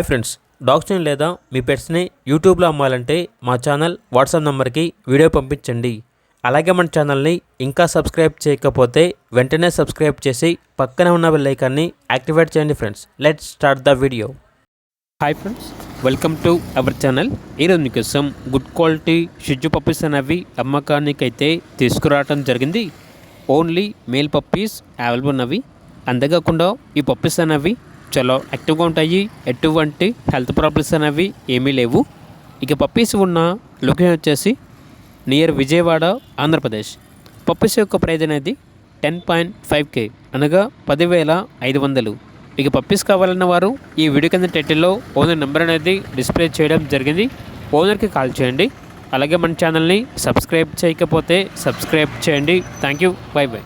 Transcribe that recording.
Friends, డాగ్స్ని లేదా మీ పెట్స్ని యూట్యూబ్లో అమ్మాలంటే మా ఛానల్ వాట్సాప్ నెంబర్కి వీడియో పంపించండి. అలాగే మన ఛానల్ని ఇంకా సబ్స్క్రైబ్ చేయకపోతే వెంటనే సబ్స్క్రైబ్ చేసి పక్కనే ఉన్న బెల్ ఐకాన్ని యాక్టివేట్ చేయండి. Friends, let's start the video. Hi friends, welcome to our channel. ఈరోజు మీకోసం గుడ్ క్వాలిటీ షిజ్జు పప్పీస్ అనేవి అమ్మకానికి అయితే తీసుకురావడం జరిగింది. ఓన్లీ మేల్ పప్పీస్ అవైలబుల్ ఉన్నవి. అంతేకాకుండా ఈ పప్పీస్ అనేవి చాలా యాక్టివ్గా ఉంటాయి. ఎటువంటి హెల్త్ ప్రాబ్లమ్స్ అనేవి ఏమీ లేవు. ఇక పప్పీస్ ఉన్న లొకేషన్ వచ్చేసి నియర్ విజయవాడ, ఆంధ్రప్రదేశ్. పప్పీస్ యొక్క ప్రైజ్ అనేది 10.5K అనగా 10,500. ఇక పప్పీస్ కావాలన్న వారు ఈ వీడియో కింద టైటిల్లో ఓనర్ నెంబర్ అనేది డిస్ప్లే చేయడం జరిగింది. ఓనర్కి కాల్ చేయండి. అలాగే మన ఛానల్ని సబ్స్క్రైబ్ చేయకపోతే సబ్స్క్రైబ్ చేయండి. Thank you. By by.